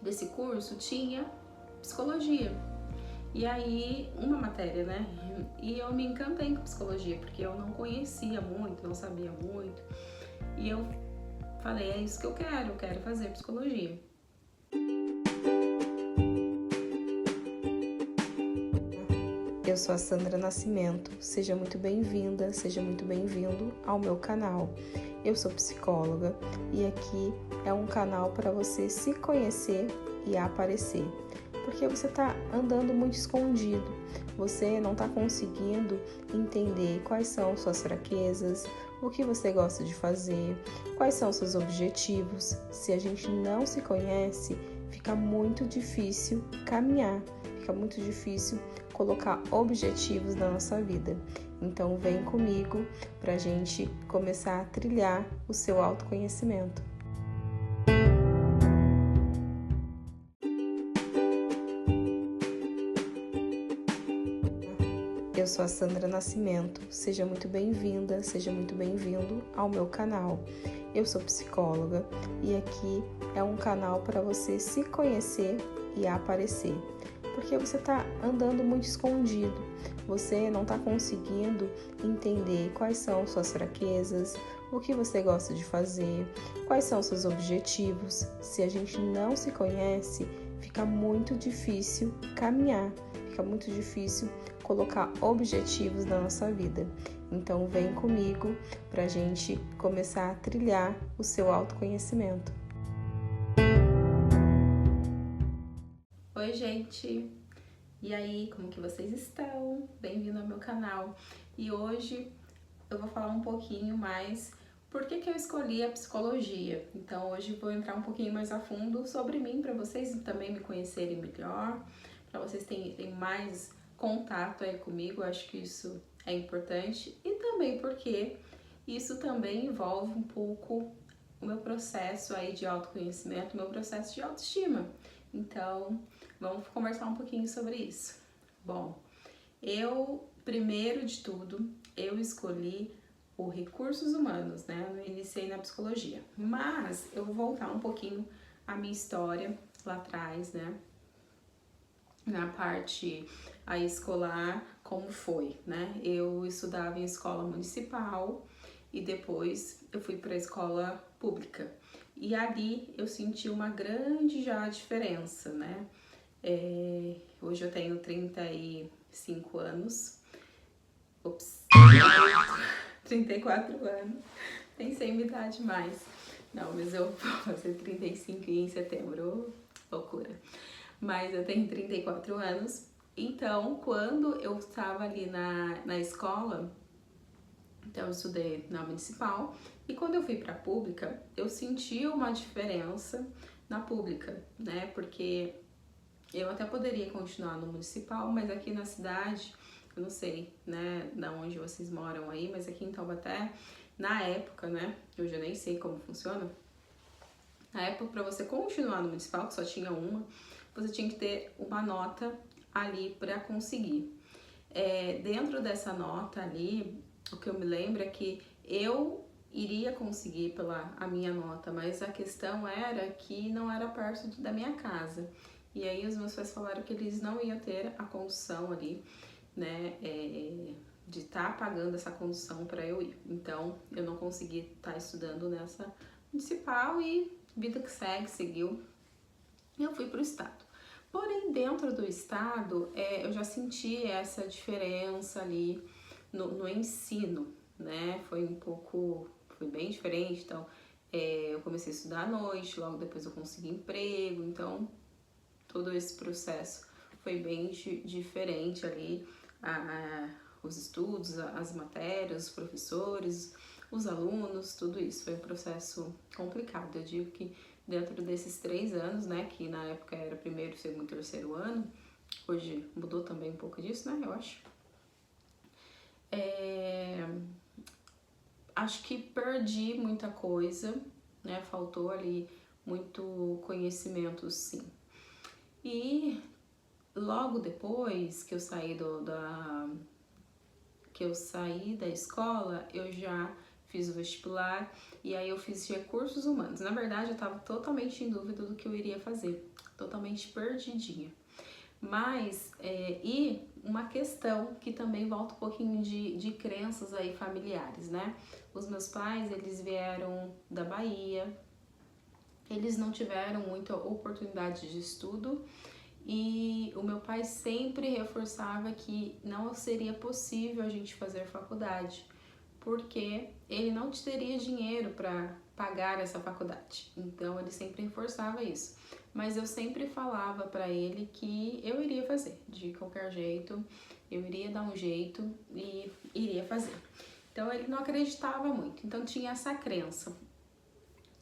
desse curso tinha psicologia. E aí, uma matéria, né? E eu me encantei com psicologia, porque eu não conhecia muito, não sabia muito. E eu falei, é isso que eu quero fazer psicologia. Eu sou a Sandra Nascimento, seja muito bem-vinda, seja muito bem-vindo ao meu canal. Eu sou psicóloga e aqui é um canal para você se conhecer e aparecer. Porque você está andando muito escondido, você não está conseguindo entender quais são suas fraquezas, o que você gosta de fazer, quais são seus objetivos. Se a gente não se conhece, fica muito difícil caminhar, fica muito difícil colocar objetivos na nossa vida. Então vem comigo para a gente começar a trilhar o seu autoconhecimento. Eu sou a Sandra Nascimento, seja muito bem-vinda, seja muito bem-vindo ao meu canal. Eu sou psicóloga e aqui é um canal para você se conhecer e aparecer. Porque você está andando muito escondido, você não está conseguindo entender quais são suas fraquezas, o que você gosta de fazer, quais são seus objetivos. Se a gente não se conhece, fica muito difícil caminhar, fica muito difícil colocar objetivos na nossa vida. Então vem comigo para a gente começar a trilhar o seu autoconhecimento. Oi, gente! E aí, como que vocês estão? Bem-vindo ao meu canal. E hoje eu vou falar um pouquinho mais por que eu escolhi a psicologia. Então hoje vou entrar um pouquinho mais a fundo sobre mim, para vocês também me conhecerem melhor, para vocês terem mais contato aí comigo. Eu acho que isso é importante, e também porque isso também envolve um pouco o meu processo aí de autoconhecimento, o meu processo de autoestima. Então, vamos conversar um pouquinho sobre isso. Bom, primeiro de tudo, eu escolhi o recursos humanos, né? Eu iniciei na psicologia, mas eu vou voltar um pouquinho a minha história lá atrás, né? Na parte aí escolar, como foi, né? Eu estudava em escola municipal e depois eu fui para a escola pública. E ali eu senti uma grande já diferença, né? Hoje eu tenho 35 anos. Ops, 34 anos. Nem sei minha idade mais. Não, mas eu vou fazer 35 em setembro. Loucura. Mas eu tenho 34 anos. Então, quando eu estava ali na escola, então eu estudei na municipal, e quando eu fui para a pública, eu senti uma diferença na pública, né? Porque eu até poderia continuar no municipal, mas aqui na cidade, eu não sei, né, da onde vocês moram aí, mas aqui em Taubaté, na época, né, eu já nem sei como funciona, na época, para você continuar no municipal, que só tinha uma, você tinha que ter uma nota ali para conseguir. Dentro dessa nota ali, o que eu me lembro é que eu iria conseguir pela a minha nota, mas a questão era que não era perto da minha casa. E aí os meus pais falaram que eles não iam ter a condução ali, né, de estar pagando essa condução para eu ir. Então eu não consegui estar estudando nessa municipal e vida que segue, seguiu. Eu fui para o estado. Porém, dentro do estado, eu já senti essa diferença ali no ensino, né? Foi bem diferente. Então, eu comecei a estudar à noite, logo depois eu consegui emprego. Então, todo esse processo foi bem diferente ali. Os estudos, as matérias, os professores, os alunos, tudo isso foi um processo complicado. Eu digo que dentro desses 3 anos, né, que na época era primeiro, segundo, terceiro ano, hoje mudou também um pouco disso, né, eu acho. Acho que perdi muita coisa, né, faltou ali muito conhecimento, sim. E logo depois que eu saí da escola, eu já fiz o vestibular e aí eu fiz recursos humanos. Na verdade, eu estava totalmente em dúvida do que eu iria fazer, totalmente perdidinha. Mas, e uma questão que também volta um pouquinho de crenças aí familiares, né? Os meus pais, eles vieram da Bahia, eles não tiveram muita oportunidade de estudo e o meu pai sempre reforçava que não seria possível a gente fazer faculdade, porque ele não teria dinheiro para pagar essa faculdade. Então ele sempre reforçava isso. Mas eu sempre falava para ele que eu iria fazer, de qualquer jeito, eu iria dar um jeito e iria fazer. Então ele não acreditava muito, então tinha essa crença.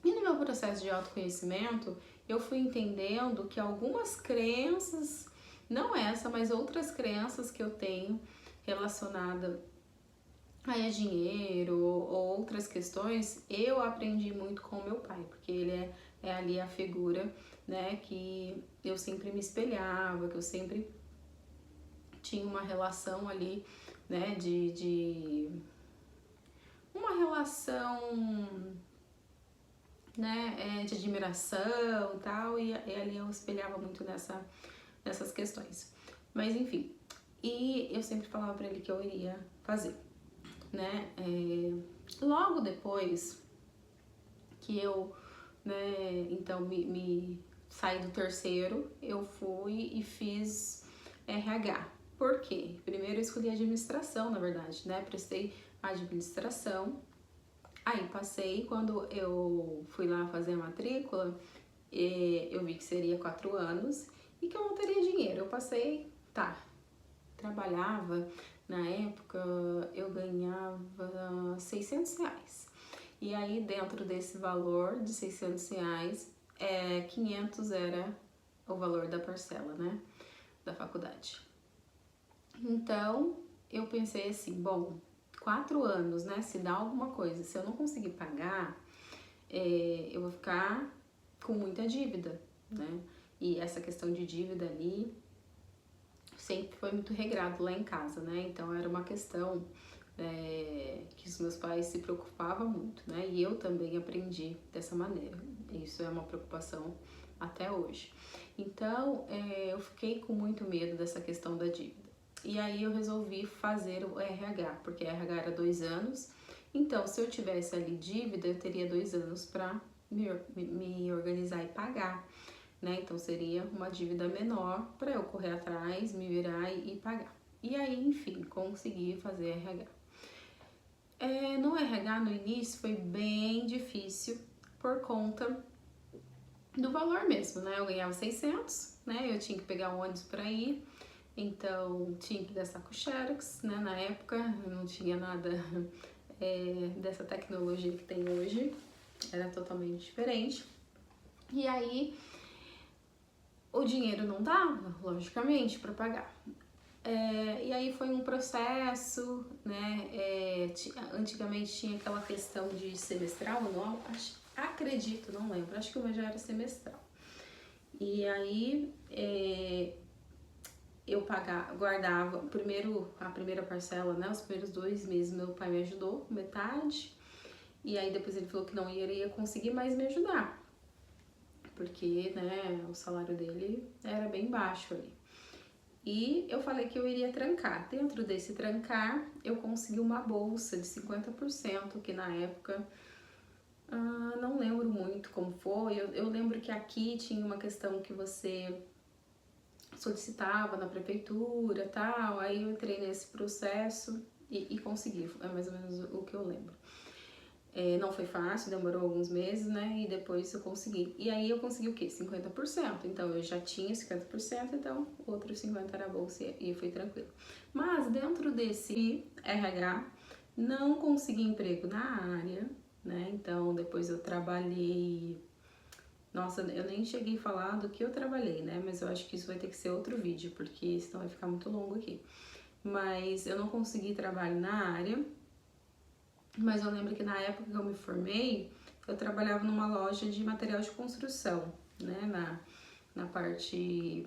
E no meu processo de autoconhecimento, eu fui entendendo que algumas crenças, não essa, mas outras crenças que eu tenho relacionada a dinheiro ou outras questões, eu aprendi muito com o meu pai, porque ele é ali a figura, né, que eu sempre me espelhava, que eu sempre tinha uma relação ali, né, de uma relação, né, de admiração e tal, e ali eu espelhava muito nessas questões. Mas enfim, e eu sempre falava pra ele que eu iria fazer, né, logo depois que eu, né, então me saí do terceiro, eu fui e fiz RH. Por quê? Primeiro eu escolhi administração, na verdade, né, prestei administração. Aí passei, quando eu fui lá fazer a matrícula, eu vi que seria 4 anos e que eu não teria dinheiro. Eu passei, tá, trabalhava, na época eu ganhava R$600. E aí dentro desse valor de R$600, 500 era o valor da parcela, né, da faculdade. Então eu pensei assim, bom, 4 anos, né? Se dá alguma coisa, se eu não conseguir pagar, eu vou ficar com muita dívida, né? E essa questão de dívida ali sempre foi muito regrado lá em casa, né? Então era uma questão que os meus pais se preocupavam muito, né? E eu também aprendi dessa maneira. Isso é uma preocupação até hoje. Então eu fiquei com muito medo dessa questão da dívida. E aí eu resolvi fazer o RH, porque RH era 2 anos. Então, se eu tivesse ali dívida, eu teria 2 anos para me organizar e pagar, né? Então seria uma dívida menor para eu correr atrás, me virar e pagar. E aí, enfim, consegui fazer RH. No RH, no início, foi bem difícil por conta do valor mesmo, né? Eu ganhava 600, né? Eu tinha que pegar um ônibus para ir. Então, tinha que gastar com Xerox, né? Na época, não tinha nada dessa tecnologia que tem hoje. Era totalmente diferente. E aí, o dinheiro não dava, logicamente, para pagar. E aí foi um processo, né? Antigamente tinha aquela questão de semestral, não? Acredito, não lembro. Acho que o meu já era semestral. E aí... eu guardava a primeira parcela, né? Os primeiros 2 meses meu pai me ajudou, metade. E aí depois ele falou que não iria conseguir mais me ajudar. Porque, né, o salário dele era bem baixo ali. E eu falei que eu iria trancar. Dentro desse trancar, eu consegui uma bolsa de 50%, que na época... não lembro muito como foi. Eu lembro que aqui tinha uma questão que você solicitava na prefeitura e tal, aí eu entrei nesse processo e consegui, é mais ou menos o que eu lembro. Não foi fácil, demorou alguns meses, né, e depois eu consegui. E aí eu consegui o quê? 50%, então eu já tinha 50%, então outros 50% era bolsa e foi tranquilo. Mas dentro desse RH, não consegui emprego na área, né, então depois eu trabalhei... Nossa, eu nem cheguei a falar do que eu trabalhei, né? Mas eu acho que isso vai ter que ser outro vídeo, porque senão vai ficar muito longo aqui. Mas eu não consegui trabalho na área, mas eu lembro que na época que eu me formei, eu trabalhava numa loja de material de construção, né? Na parte...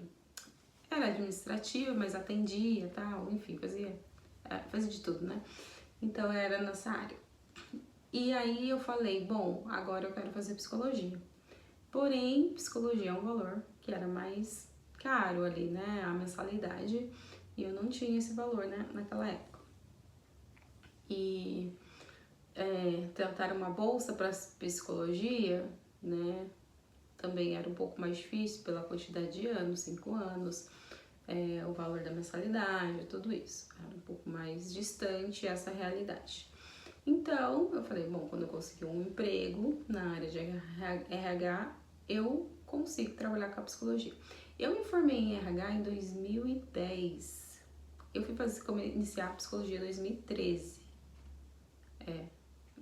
Era administrativa, mas atendia e tal, enfim, fazia de tudo, né? Então era nessa área. E aí eu falei, bom, agora eu quero fazer psicologia. Porém, psicologia é um valor que era mais caro ali, né? A mensalidade. E eu não tinha esse valor, né, naquela época. E tentar uma bolsa para psicologia, né? Também era um pouco mais difícil pela quantidade de anos, 5 anos, o valor da mensalidade, tudo isso. Era um pouco mais distante essa realidade. Então, eu falei, bom, quando eu conseguir um emprego na área de RH, eu consigo trabalhar com a psicologia. Eu me formei em RH em 2010. Eu fui iniciar a psicologia em 2013.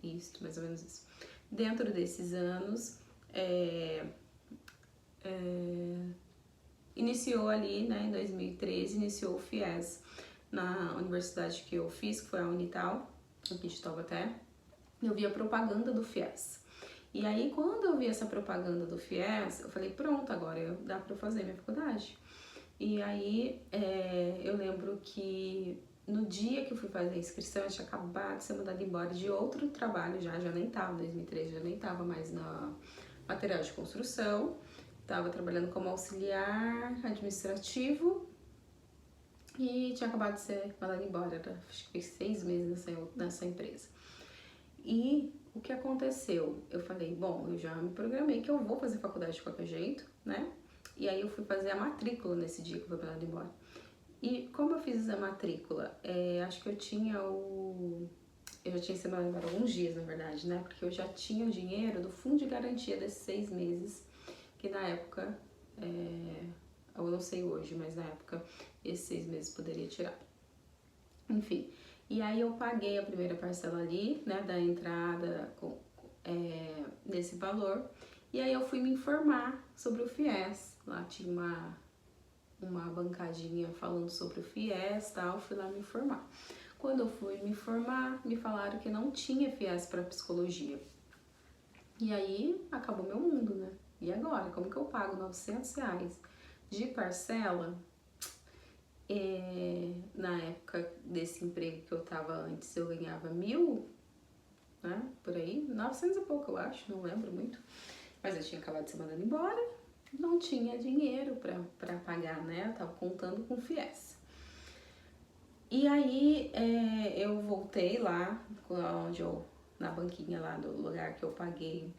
Isso, mais ou menos isso. Dentro desses anos, iniciou ali, né, em 2013, iniciou o FIES na universidade que eu fiz, que foi a Unital, aqui de Taubaté. Eu vi a propaganda do FIES. E aí, quando eu vi essa propaganda do FIES, eu falei, pronto, agora dá pra eu fazer minha faculdade. E aí, eu lembro que no dia que eu fui fazer a inscrição, eu tinha acabado de ser mandada embora de outro trabalho já nem tava, em 2013, já nem tava mais na material de construção. Tava trabalhando como auxiliar administrativo e tinha acabado de ser mandada embora, acho que fiz 6 meses nessa empresa. E o que aconteceu? Eu falei, bom, eu já me programei que eu vou fazer faculdade de qualquer jeito, né? E aí eu fui fazer a matrícula nesse dia que eu fui mandada embora. E como eu fiz a matrícula? Acho que eu já tinha sido mandada embora alguns dias, na verdade, né? Porque eu já tinha o dinheiro do fundo de garantia desses 6 meses, que na época, eu não sei hoje, mas na época esses 6 meses poderia tirar. Enfim, e aí eu paguei a primeira parcela ali, né, da entrada desse valor. E aí eu fui me informar sobre o FIES. Lá tinha uma bancadinha falando sobre o FIES e tal, fui lá me informar. Quando eu fui me informar, me falaram que não tinha FIES para psicologia. E aí acabou meu mundo, né? E agora, como que eu pago R$900 de parcela? Na época desse emprego que eu tava antes, eu ganhava 1.000, né? Por aí, 900 e pouco, eu acho, não lembro muito. Mas eu tinha acabado de ser mandada embora, não tinha dinheiro pra pagar, né? Eu tava contando com o FIES. E aí eu voltei lá, na banquinha lá do lugar que eu paguei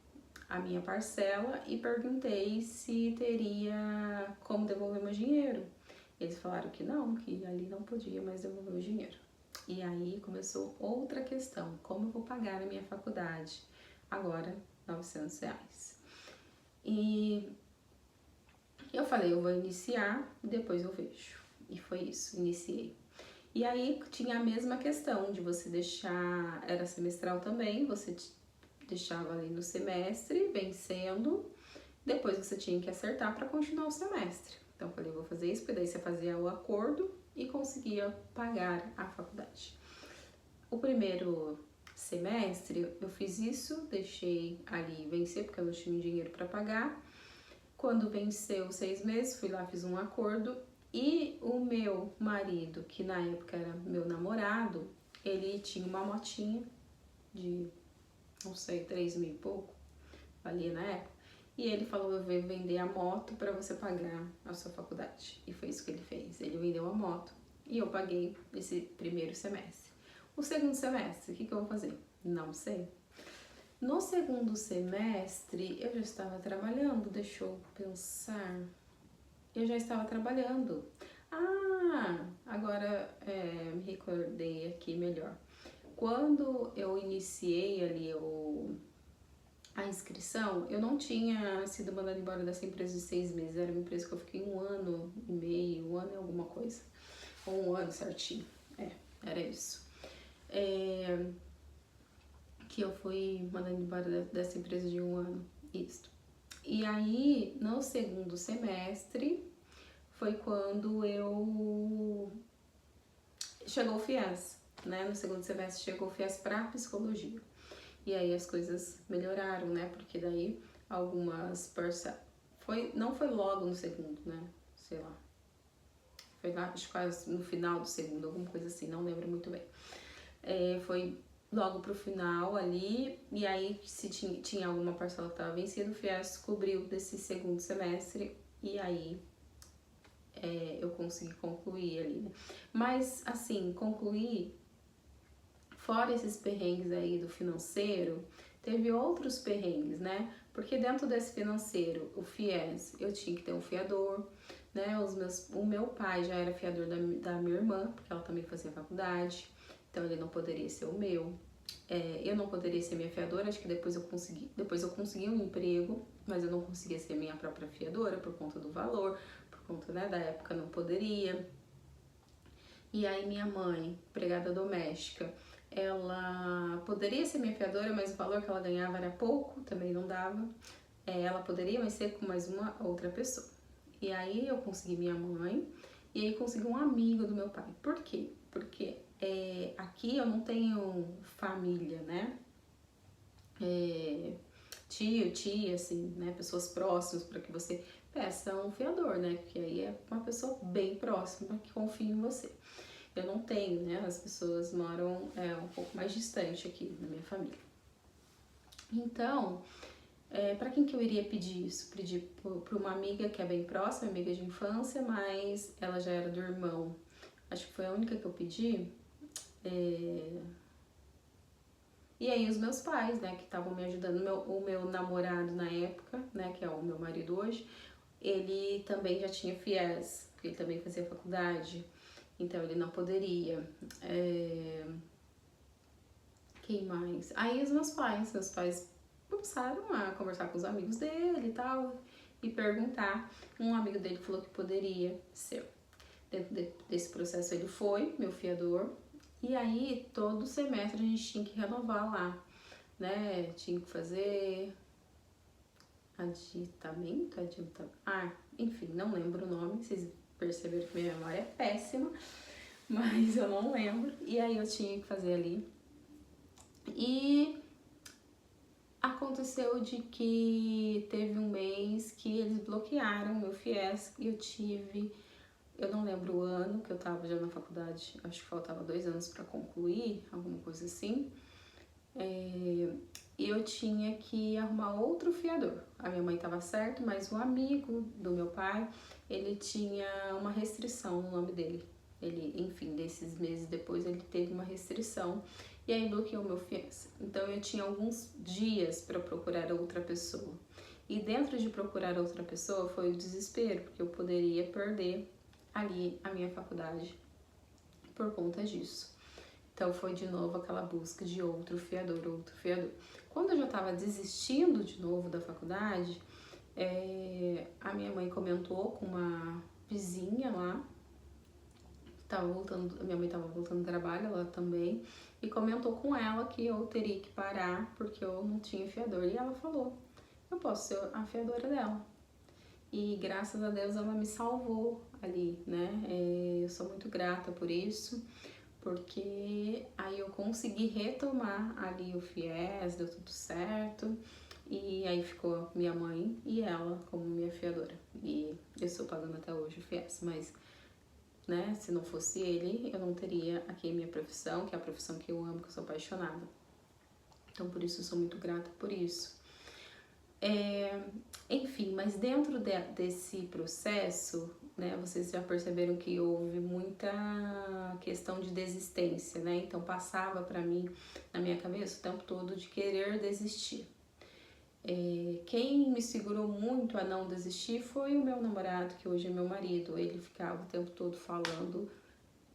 a minha parcela e perguntei se teria como devolver meu dinheiro. Eles falaram que não, que ali não podia mais devolver o dinheiro. E aí começou outra questão, como eu vou pagar a minha faculdade? Agora, R$900. E eu falei, eu vou iniciar, depois eu vejo. E foi isso, iniciei. E aí tinha a mesma questão de você deixar, era semestral também, você deixava ali no semestre, vencendo, depois você tinha que acertar para continuar o semestre. Então eu falei, vou fazer isso, porque daí você fazia o acordo e conseguia pagar a faculdade. O primeiro semestre eu fiz isso, deixei ali vencer, porque eu não tinha dinheiro para pagar. Quando venceu 6 meses, fui lá, fiz um acordo e o meu marido, que na época era meu namorado, ele tinha uma motinha de, não sei, 3.000 e pouco, valia na época. E ele falou, eu vou vender a moto para você pagar a sua faculdade. E foi isso que ele fez. Ele vendeu a moto e eu paguei esse primeiro semestre. O segundo semestre, o que eu vou fazer? Não sei. No segundo semestre, eu já estava trabalhando, deixa eu pensar. Eu já estava trabalhando. Agora me recordei aqui melhor. Quando eu iniciei ali a inscrição, eu não tinha sido mandada embora dessa empresa de 6 meses. Era uma empresa que eu fiquei 1 ano e meio, 1 ano e alguma coisa. Ou 1 ano certinho. Era isso. Que eu fui mandada embora dessa empresa de 1 ano. Isso. E aí, no segundo semestre, foi quando chegou o FIES, né? No segundo semestre chegou o FIES para psicologia. E aí as coisas melhoraram, né? Porque daí algumas parcelas... Não foi logo no segundo, né? Sei lá. Foi lá, acho que quase no final do segundo, alguma coisa assim, não lembro muito bem. Foi logo pro final ali, e aí se tinha alguma parcela que estava vencida, o FIES cobriu desse segundo semestre, e aí eu consegui concluir ali, né? Mas, assim, concluir, fora esses perrengues aí do financeiro, teve outros perrengues, né? Porque dentro desse financeiro, o FIES, eu tinha que ter um fiador, né? O meu pai já era fiador da minha irmã, porque ela também fazia faculdade, então ele não poderia ser o meu. Eu não poderia ser minha fiadora, acho que depois eu consegui um emprego, mas eu não conseguia ser minha própria fiadora por conta do valor, por conta, né, da época não poderia. E aí minha mãe, empregada doméstica, ela poderia ser minha fiadora, mas o valor que ela ganhava era pouco, também não dava. Ela poderia, mas ser com mais uma outra pessoa. E aí eu consegui minha mãe, e aí consegui um amigo do meu pai. Por quê? Porque aqui eu não tenho família, né? Tio, tia, assim, né? Pessoas próximas para que você peça um fiador, né? Porque aí é uma pessoa bem próxima que confia em você. Eu não tenho, né? As pessoas moram um pouco mais distante aqui na minha família. Então, para quem que eu iria pedir isso? Pedir para uma amiga que é bem próxima, amiga de infância, mas ela já era do irmão. Acho que foi a única que eu pedi. E aí os meus pais, né, que estavam me ajudando, o meu namorado na época, né, que é o meu marido hoje, ele também já tinha FIES, porque ele também fazia faculdade, então ele não poderia. Quem mais? Aí os meus pais começaram a conversar com os amigos dele e tal, e perguntar. Um amigo dele falou que poderia ser. Dentro desse processo ele foi, meu fiador, e aí todo semestre a gente tinha que renovar lá, né? Tinha que fazer aditamento, enfim, não lembro o nome, vocês perceberam que minha memória é péssima, mas eu não lembro. E aí eu tinha que fazer ali. E aconteceu de que teve um mês que eles bloquearam meu FIES e eu não lembro o ano que eu tava já na faculdade, acho que faltava 2 anos para concluir, alguma coisa assim. E eu tinha que arrumar outro fiador. A minha mãe estava certa, mas o amigo do meu pai, ele tinha uma restrição no nome dele. Ele, enfim, desses meses depois, ele teve uma restrição e aí bloqueou meu FIES. Então eu tinha alguns dias para procurar outra pessoa. E dentro de procurar outra pessoa foi o desespero, porque eu poderia perder ali a minha faculdade por conta disso. Então foi de novo aquela busca de outro fiador. Quando eu já estava desistindo de novo da faculdade, a minha mãe comentou com uma vizinha lá, minha mãe estava voltando do trabalho, ela também, e comentou com ela que eu teria que parar porque eu não tinha fiador. E ela falou, eu posso ser a fiadora dela. E graças a Deus ela me salvou ali, né? Eu sou muito grata por isso, porque aí eu consegui retomar ali o FIES, deu tudo certo, e aí ficou minha mãe e ela como minha fiadora. E eu estou pagando até hoje o FIES, mas, né, se não fosse ele, eu não teria aqui a minha profissão, que é a profissão que eu amo, que eu sou apaixonada. Então, por isso, eu sou muito grata por isso. Enfim, mas dentro desse processo, né, vocês já perceberam que houve muita questão de desistência, né? Então passava para mim, na minha cabeça, o tempo todo de querer desistir. Quem me segurou muito a não desistir foi o meu namorado, que hoje é meu marido. Ele ficava o tempo todo falando,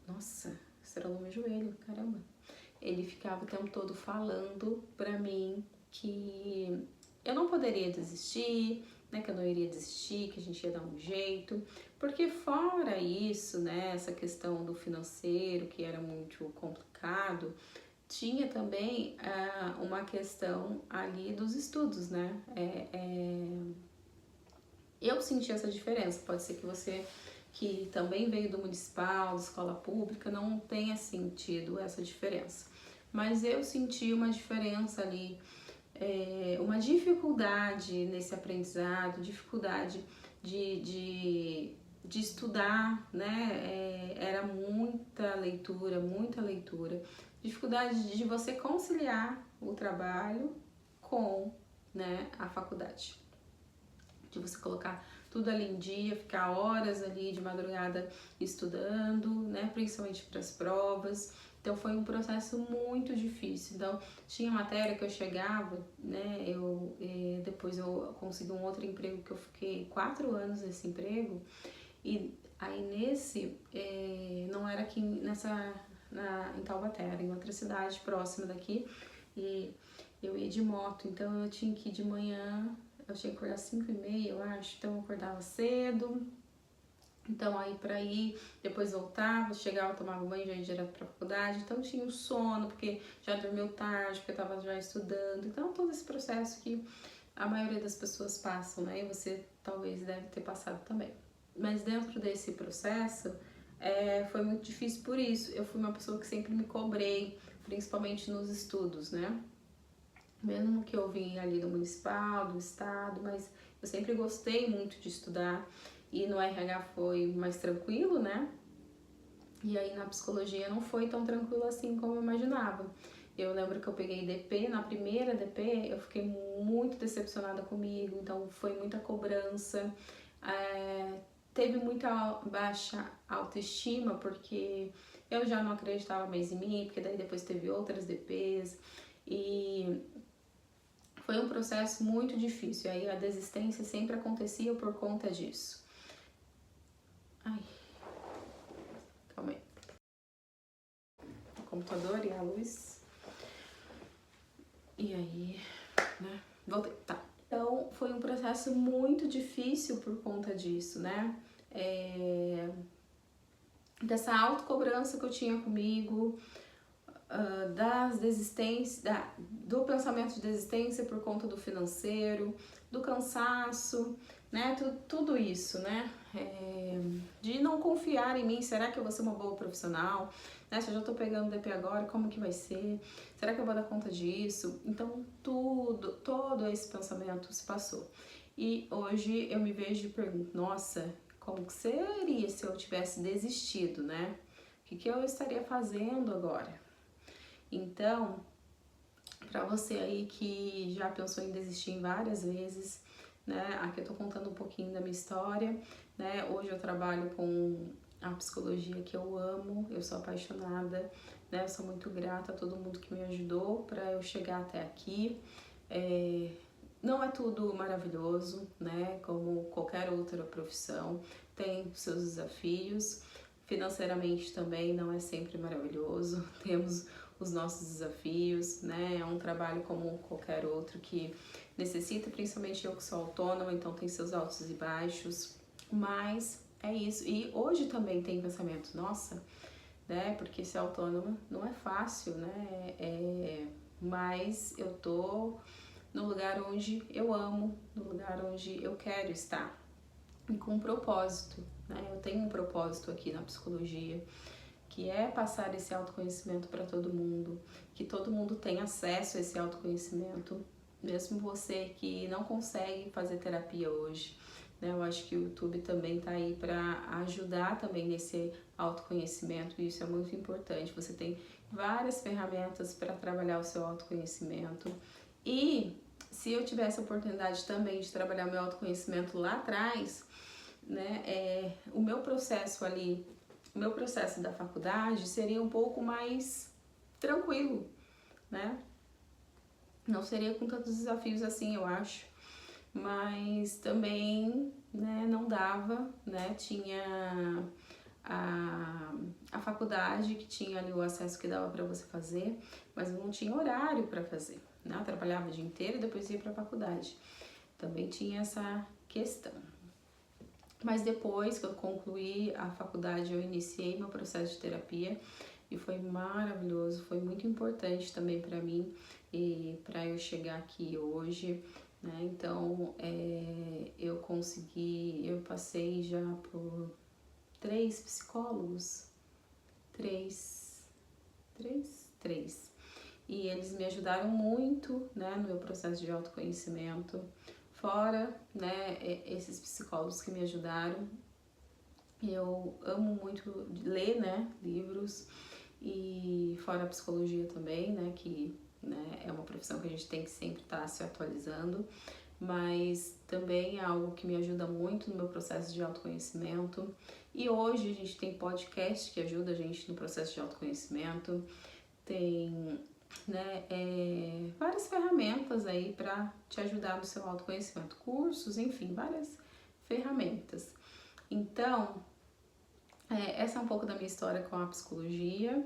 nossa, estralou meu joelho, caramba. Ele ficava o tempo todo falando pra mim que eu não poderia desistir, né, que eu não iria desistir, que a gente ia dar um jeito, porque fora isso, né, essa questão do financeiro, que era muito complicado, tinha também uma questão ali dos estudos, né, eu senti essa diferença, pode ser que você que também veio do municipal, da escola pública, não tenha sentido essa diferença, mas eu senti uma diferença ali, uma dificuldade nesse aprendizado, dificuldade de estudar, né? Era muita leitura, dificuldade de você conciliar o trabalho com, né, a faculdade. De você colocar tudo ali em dia, ficar horas ali de madrugada estudando, né, principalmente para as provas. Então foi um processo muito difícil. Então tinha matéria que eu chegava, né, depois eu consegui um outro emprego que eu fiquei 4 anos nesse emprego, e aí não era aqui em Taubaté, era em outra cidade próxima daqui, e eu ia de moto, então eu tinha que ir de manhã, eu tinha que acordar 5h30, eu acho, então eu acordava cedo, então aí pra ir, depois voltava, chegava, tomava banho, já ia direto pra faculdade, então tinha o sono, porque já dormiu tarde, porque eu tava já estudando, então todo esse processo que a maioria das pessoas passam, né, e você talvez deve ter passado também. Mas dentro desse processo, foi muito difícil por isso, eu fui uma pessoa que sempre me cobrei, principalmente nos estudos, né, mesmo que eu vim ali do municipal, do estado, mas eu sempre gostei muito de estudar, e no RH foi mais tranquilo, né? E aí na psicologia não foi tão tranquilo assim como eu imaginava. Eu lembro que eu peguei DP, na primeira DP eu fiquei muito decepcionada comigo, então foi muita cobrança, teve muita baixa autoestima, porque eu já não acreditava mais em mim, porque daí depois teve outras DPs, e foi um processo muito difícil, aí a desistência sempre acontecia por conta disso. Ai, calma aí. O computador e a luz. E aí, né? Voltei. Tá. Então, foi um processo muito difícil por conta disso, né? Dessa autocobrança que eu tinha comigo, das desistências, do pensamento de desistência por conta do financeiro, do cansaço, né? Tudo isso, né? De não confiar em mim, será que eu vou ser uma boa profissional? Né? Se eu já tô pegando DP agora, como que vai ser? Será que eu vou dar conta disso? Então, todo esse pensamento se passou. E hoje eu me vejo e pergunto, nossa, como que seria se eu tivesse desistido, né? O que eu estaria fazendo agora? Então, para você aí que já pensou em desistir várias vezes, né? Aqui eu tô contando um pouquinho da minha história, né? Hoje eu trabalho com a psicologia que eu amo, eu sou apaixonada, né? Eu sou muito grata a todo mundo que me ajudou para eu chegar até aqui. Não é tudo maravilhoso, né? Como qualquer outra profissão, tem seus desafios. Financeiramente também não é sempre maravilhoso, temos os nossos desafios, né? É um trabalho como qualquer outro que necessita, principalmente eu que sou autônoma, então tem seus altos e baixos, mas é isso. E hoje também tem pensamento, nossa, né? Porque ser autônoma não é fácil, né? Mas eu tô no lugar onde eu amo, no lugar onde eu quero estar e com um propósito, né? Eu tenho um propósito aqui na psicologia, que é passar esse autoconhecimento para todo mundo, que todo mundo tenha acesso a esse autoconhecimento, mesmo você que não consegue fazer terapia hoje, né? Eu acho que o YouTube também tá aí para ajudar também nesse autoconhecimento, e isso é muito importante. Você tem várias ferramentas para trabalhar o seu autoconhecimento, e se eu tivesse a oportunidade também de trabalhar o meu autoconhecimento lá atrás, né, o meu processo ali, o meu processo da faculdade seria um pouco mais tranquilo, né? Não seria com tantos desafios assim, eu acho, mas também, né, não dava, né? Tinha a faculdade que tinha ali o acesso que dava para você fazer, mas eu não tinha horário para fazer, né? Eu trabalhava o dia inteiro e depois ia para a faculdade. Também tinha essa questão. Mas depois que eu concluí a faculdade, eu iniciei meu processo de terapia e foi maravilhoso, foi muito importante também para mim e para eu chegar aqui hoje, né? Então, eu passei já por 3 psicólogos, três, e eles me ajudaram muito, né, no meu processo de autoconhecimento. Fora, né, esses psicólogos que me ajudaram, eu amo muito ler, né, livros, e fora a psicologia também, né, que né, é uma profissão que a gente tem que sempre estar se atualizando, mas também é algo que me ajuda muito no meu processo de autoconhecimento. E hoje a gente tem podcast que ajuda a gente no processo de autoconhecimento, tem né, várias ferramentas aí para te ajudar no seu autoconhecimento, cursos, enfim, várias ferramentas. Então, essa é um pouco da minha história com a psicologia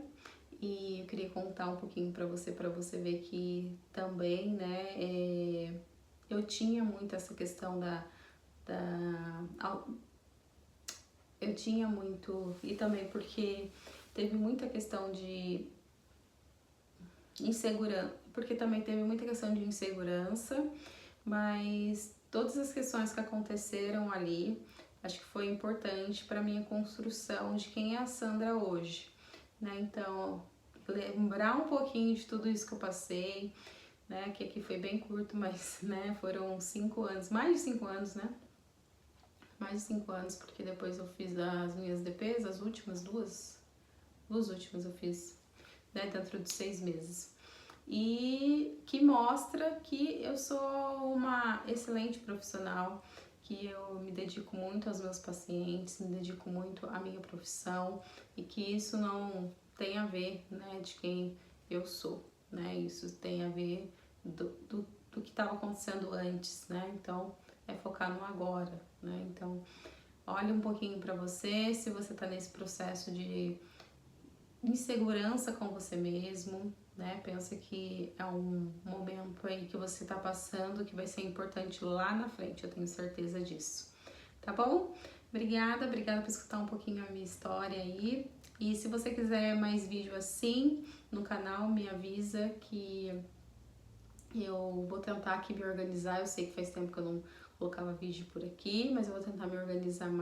e eu queria contar um pouquinho para você ver que também, né, eu tinha muito essa questão eu tinha muito, e também porque teve muita questão de insegurança, porque também teve muita questão de insegurança, mas todas as questões que aconteceram ali, acho que foi importante para minha construção de quem é a Sandra hoje, né? Então, lembrar um pouquinho de tudo isso que eu passei, né? Que aqui foi bem curto, mas, né? Foram 5 anos, mais de 5 anos, né? Mais de 5 anos, porque depois eu fiz as minhas DPs, as últimas duas últimas eu fiz, né? Dentro de 6 meses. E que mostra que eu sou uma excelente profissional, que eu me dedico muito aos meus pacientes, me dedico muito à minha profissão e que isso não tem a ver, né, de quem eu sou, né, isso tem a ver do que estava acontecendo antes, né, então é focar no agora, né, então olha um pouquinho para você, se você está nesse processo de insegurança com você mesmo, né? Pensa que é um momento aí que você tá passando que vai ser importante lá na frente, eu tenho certeza disso. Tá bom? Obrigada por escutar um pouquinho a minha história aí. E se você quiser mais vídeo assim no canal, me avisa que eu vou tentar aqui me organizar. Eu sei que faz tempo que eu não colocava vídeo por aqui, mas eu vou tentar me organizar mais.